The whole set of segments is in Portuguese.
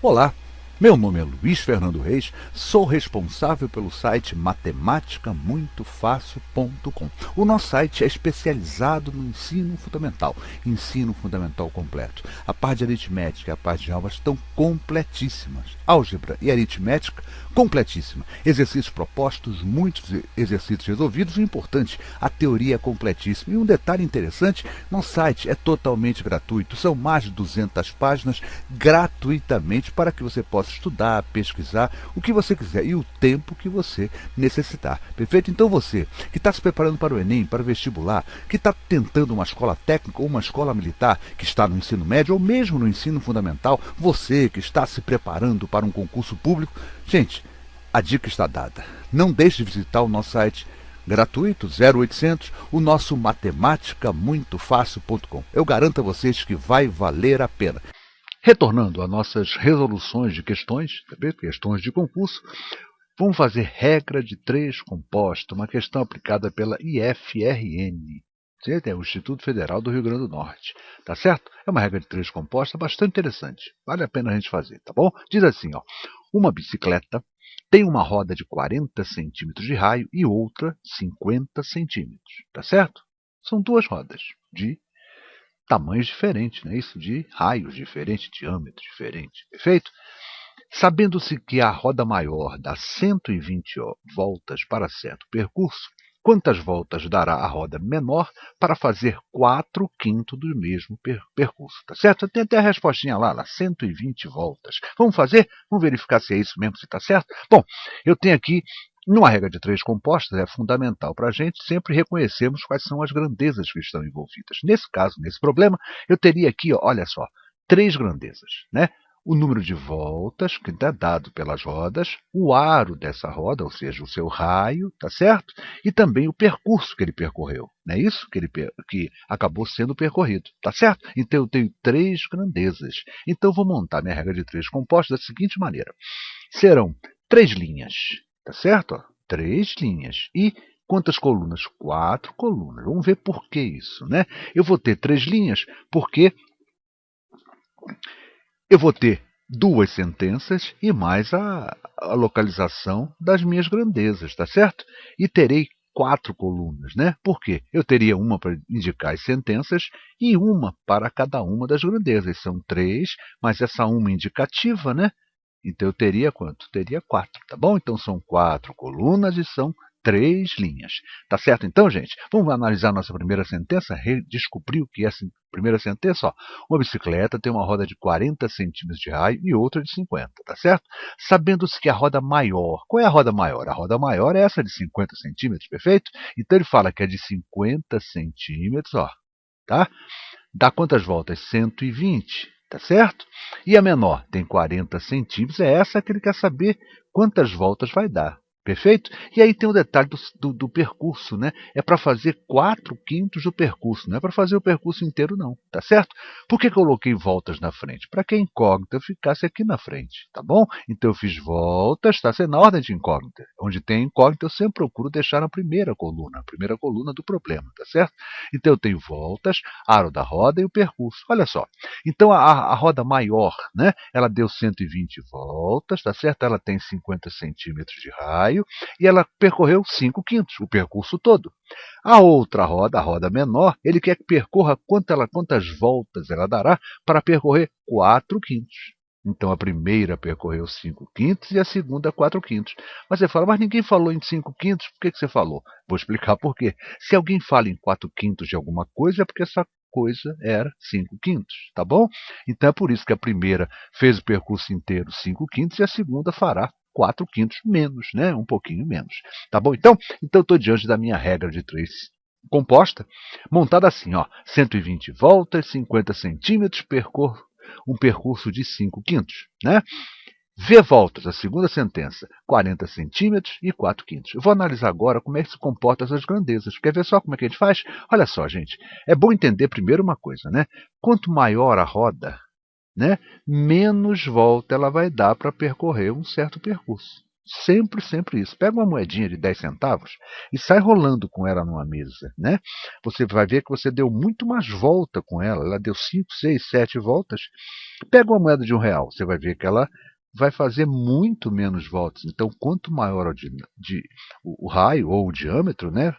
Olá, meu nome é Luiz Fernando Reis, sou responsável pelo site matematicamuitofácil.com. O nosso site é especializado no ensino fundamental completo. A parte de aritmética e a parte de álgebra estão completíssimas. Álgebra e aritmética, completíssima. Exercícios propostos, muitos exercícios resolvidos. O importante, a teoria é completíssima. E um detalhe interessante, nosso site é totalmente gratuito. São mais de 200 páginas gratuitamente para que você possa estudar, pesquisar, o que você quiser e o tempo que você necessitar. Perfeito? Então você que está se preparando para o Enem, para o vestibular, que está tentando uma escola técnica ou uma escola militar, que está no ensino médio ou mesmo no ensino fundamental, você que está se preparando para um concurso público, gente, a dica está dada. Não deixe de visitar o nosso site gratuito, 0800, o nosso matematicamuitofácil.com. Eu garanto a vocês que vai valer a pena. Retornando às nossas resoluções de questões de concurso, vamos fazer regra de 3 composta, uma questão aplicada pela IFRN, o Instituto Federal do Rio Grande do Norte. Tá certo? É uma regra de 3 composta bastante interessante. Vale a pena a gente fazer, tá bom? Diz assim, ó, uma bicicleta tem uma roda de 40 centímetros de raio e outra 50 centímetros. Tá certo? São duas rodas de tamanhos diferentes, né? Isso, de raios diferentes, diâmetros diferentes, perfeito? Sabendo-se que a roda maior dá 120 voltas para certo percurso, quantas voltas dará a roda menor para fazer 4/5 do mesmo percurso? Tá certo? Tem até a respostinha lá, 120 voltas. Vamos fazer? Vamos verificar se é isso mesmo, se está certo? Bom, eu tenho aqui, numa regra de 3 compostas, é fundamental para a gente sempre reconhecermos quais são as grandezas que estão envolvidas. Nesse caso, nesse problema, eu teria aqui, ó, olha só, 3 grandezas, né? O número de voltas que está dado pelas rodas, o aro dessa roda, ou seja, o seu raio, tá certo? E também o percurso que ele percorreu, não é isso? Que acabou sendo percorrido, tá certo? Então eu tenho 3 grandezas. Então eu vou montar minha regra de 3 compostas da seguinte maneira. Serão 3 linhas, tá certo? 3 linhas. E quantas colunas? 4 colunas. Vamos ver por que isso, né? Eu vou ter 3 linhas porque eu vou ter 2 sentenças e mais a localização das minhas grandezas, tá certo? E terei 4 colunas, né? Por quê? Eu teria uma para indicar as sentenças e uma para cada uma das grandezas. São 3, mas essa uma indicativa, né? Então eu teria quanto? Teria 4, tá bom? Então são 4 colunas e são 3 linhas. Tá certo então, gente? Vamos analisar nossa primeira sentença, redescobrir o que é essa primeira sentença. Ó. Uma bicicleta tem uma roda de 40 centímetros de raio e outra de 50, tá certo? Sabendo-se que a roda maior, qual é a roda maior? A roda maior é essa de 50 centímetros, perfeito? Então ele fala que é de 50 centímetros, ó, tá? Dá quantas voltas? 120. Tá certo? E a menor tem 40 centímetros, é essa que ele quer saber quantas voltas vai dar. Perfeito? E aí tem o detalhe do percurso, né? É para fazer 4/5 do percurso, não é para fazer o percurso inteiro, não. Tá certo? Por que coloquei voltas na frente? Para que a incógnita ficasse aqui na frente, tá bom? Então eu fiz voltas, tá sendo na ordem de incógnita. Onde tem incógnita, eu sempre procuro deixar na primeira coluna do problema, tá certo? Então eu tenho voltas, aro da roda e o percurso. Olha só. Então a roda maior, né? Ela deu 120 voltas, tá certo? Ela tem 50 centímetros de raio e ela percorreu 5/5, o percurso todo. A outra roda, a roda menor, ele quer que percorra quantas voltas ela dará para percorrer 4/5. Então a primeira percorreu 5/5 e a segunda 4/5. Mas você fala, mas ninguém falou em 5/5, por que você falou? Vou explicar por quê. Se alguém fala em 4/5 de alguma coisa, é porque essa coisa era 5/5, tá bom? Então é por isso que a primeira fez o percurso inteiro 5/5 e a segunda fará 4/5 menos, né? Um pouquinho menos. Tá bom? Então eu estou diante da minha regra de 3 composta, montada assim, ó, 120 voltas, 50 centímetros, um percurso de 5/5, né? V voltas, a segunda sentença, 40 centímetros e 4/5. Eu vou analisar agora como é que se comportam essas grandezas. Quer ver só como é que a gente faz? Olha só, gente, é bom entender primeiro uma coisa, né? Quanto maior a roda, né, menos volta ela vai dar para percorrer um certo percurso. Sempre isso. Pega uma moedinha de 10 centavos e sai rolando com ela numa mesa, né? Você vai ver que você deu muito mais volta com ela. Ela deu 5, 6, 7 voltas. Pega uma moeda de R$ 1, você vai ver que ela vai fazer muito menos voltas. Então, quanto maior o raio ou o diâmetro, né,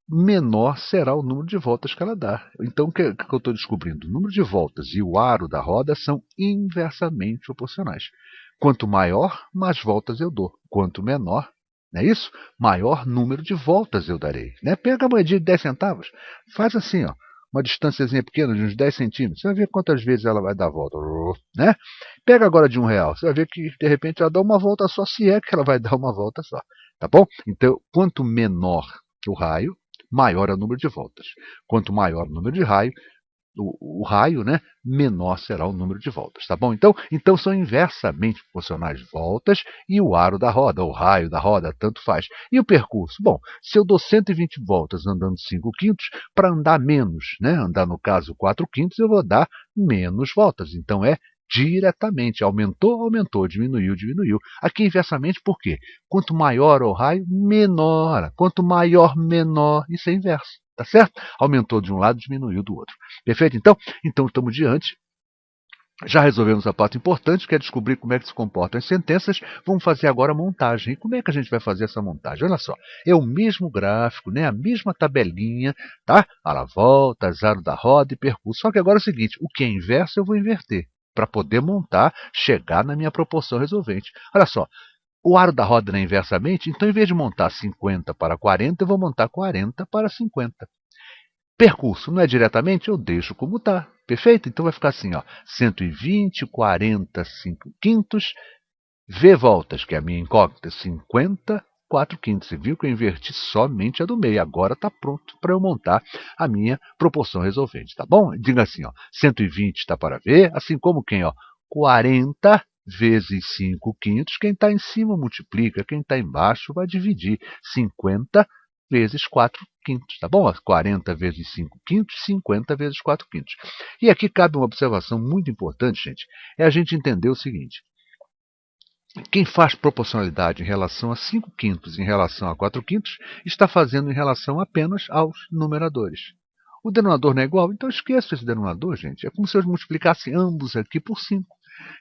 menor será o número de voltas que ela dá. Então, o que eu estou descobrindo? O número de voltas e o aro da roda são inversamente proporcionais. Quanto maior, mais voltas eu dou. Quanto menor, não é isso? Maior número de voltas eu darei. Né? Pega a moedinha de 10 centavos, faz assim, ó, uma distânciazinha pequena de uns 10 centímetros, você vai ver quantas vezes ela vai dar a volta. Né? Pega agora de R$ 1, você vai ver que de repente ela dá uma volta só, se é que ela vai dar uma volta só. Tá bom? Então, quanto menor o raio, maior é o número de voltas. Quanto maior o número de raio, o raio, né, menor será o número de voltas, tá bom? Então são inversamente proporcionais voltas e o aro da roda, o raio da roda, tanto faz. E o percurso? Bom, se eu dou 120 voltas andando 5 quintos, para andar menos, né, andar no caso 4 quintos, eu vou dar menos voltas. Então é diretamente, aumentou, aumentou, diminuiu, diminuiu. Aqui inversamente, por quê? Quanto maior o raio, menor. Quanto maior, menor. Isso é inverso, tá certo? Aumentou de um lado, diminuiu do outro. Perfeito? Então estamos diante. Já resolvemos a parte importante, que é descobrir como é que se comportam as sentenças. Vamos fazer agora a montagem. E como é que a gente vai fazer essa montagem? Olha só, é o mesmo gráfico, né? A mesma tabelinha, tá? A volta, aro da roda e percurso. Só que agora é o seguinte, o que é inverso eu vou inverter, para poder montar, chegar na minha proporção resolvente. Olha só, o aro da roda é inversamente, então em vez de montar 50 para 40, eu vou montar 40 para 50. Percurso não é diretamente, eu deixo como está. Perfeito? Então vai ficar assim, ó, 120, 40, 5 quintos, V voltas, que é a minha incógnita, 50, 4 quintos. Você viu que eu inverti somente a do meio. Agora está pronto para eu montar a minha proporção resolvente, tá bom? Diga assim, ó, 120 está para V, assim como quem, ó, 40 vezes 5 quintos. Quem está em cima multiplica, quem está embaixo vai dividir. 50 vezes 4 quintos, tá bom? 40 vezes 5 quintos, 50 vezes 4 quintos. E aqui cabe uma observação muito importante, gente, é a gente entender o seguinte. Quem faz proporcionalidade em relação a 5 quintos em relação a 4 quintos, está fazendo em relação apenas aos numeradores. O denominador não é igual? Então esqueça esse denominador, gente. É como se eu multiplicasse ambos aqui por 5.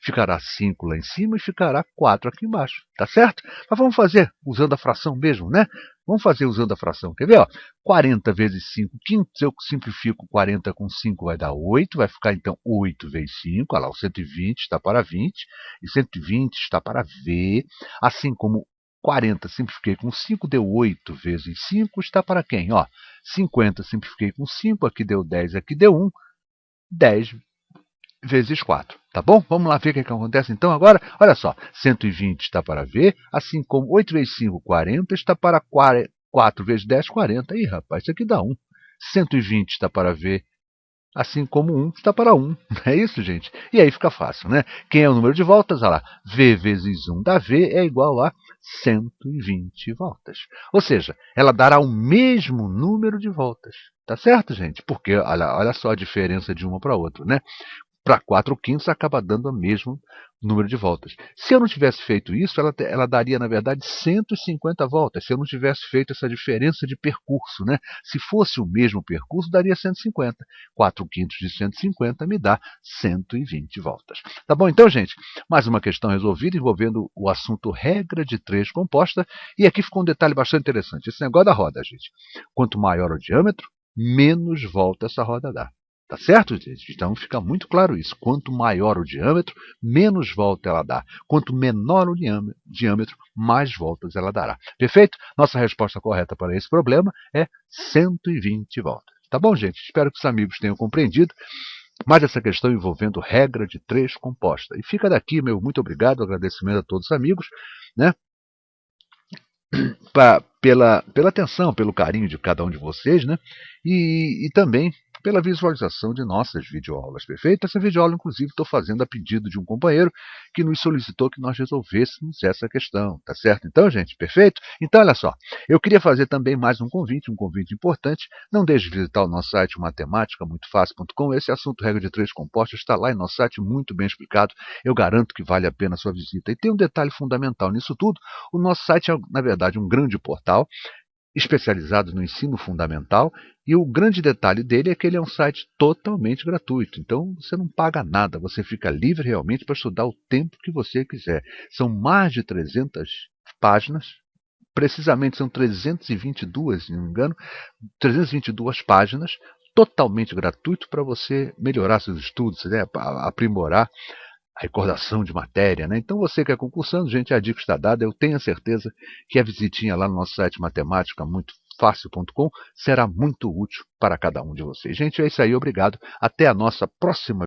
Ficará 5 lá em cima e ficará 4 aqui embaixo. Tá certo? Mas vamos fazer usando a fração mesmo, né? Vamos fazer usando a fração. Quer ver? Ó? 40 vezes 5 quintos, eu simplifico 40 com 5, vai dar 8. Vai ficar então 8 vezes 5. Olha lá, o 120 está para 20. E 120 está para V. Assim como 40 simplifiquei com 5, deu 8 vezes 5, está para quem? Ó, 50 simplifiquei com 5, aqui deu 10, aqui deu 1. 10 vezes 4. Tá bom? Vamos lá ver o que acontece então agora. Olha só, 120 está para V, assim como 8 vezes 5, 40, está para 4 vezes 10, 40. Ih, rapaz, isso aqui dá 1. 120 está para V, assim como 1 está para 1. É isso, gente? E aí fica fácil, né? Quem é o número de voltas? Olha lá, V vezes 1 da V é igual a 120 voltas. Ou seja, ela dará o mesmo número de voltas. Tá certo, gente? Porque olha só a diferença de uma para outra, né? Para 4 quintos acaba dando o mesmo número de voltas. Se eu não tivesse feito isso, ela daria, na verdade, 150 voltas. Se eu não tivesse feito essa diferença de percurso, né? Se fosse o mesmo percurso, daria 150. 4 quintos de 150 me dá 120 voltas. Tá bom? Então, gente, mais uma questão resolvida envolvendo o assunto regra de 3 composta. E aqui ficou um detalhe bastante interessante. Esse negócio da roda, gente. Quanto maior o diâmetro, menos volta essa roda dá. Tá certo, gente? Então fica muito claro isso. Quanto maior o diâmetro, menos volta ela dá. Quanto menor o diâmetro, mais voltas ela dará. Perfeito? Nossa resposta correta para esse problema é 120 voltas. Tá bom, gente? Espero que os amigos tenham compreendido mais essa questão envolvendo regra de 3 composta. E fica daqui meu muito obrigado, agradecimento a todos os amigos, né? Pela atenção, pelo carinho de cada um de vocês, né? E também pela visualização de nossas videoaulas, perfeito? Essa videoaula, inclusive, estou fazendo a pedido de um companheiro que nos solicitou que nós resolvêssemos essa questão, tá certo? Então, gente, perfeito? Então, olha só, eu queria fazer também mais um convite importante. Não deixe de visitar o nosso site matemáticamuitofácil.com. Esse assunto regra de 3 compostas está lá em nosso site, muito bem explicado. Eu garanto que vale a pena a sua visita. E tem um detalhe fundamental nisso tudo. O nosso site é, na verdade, um grande portal. especializado no ensino fundamental, e o grande detalhe dele é que ele é um site totalmente gratuito. Então você não paga nada, você fica livre realmente para estudar o tempo que você quiser. São mais de 300 páginas, precisamente são 322, se não me engano, 322 páginas, totalmente gratuito para você melhorar seus estudos, né, aprimorar a recordação de matéria, né? Então você que é concursando, gente, a dica está dada. Eu tenho a certeza que a visitinha lá no nosso site matemáticamuitofácil.com será muito útil para cada um de vocês. Gente, é isso aí, obrigado. Até a nossa próxima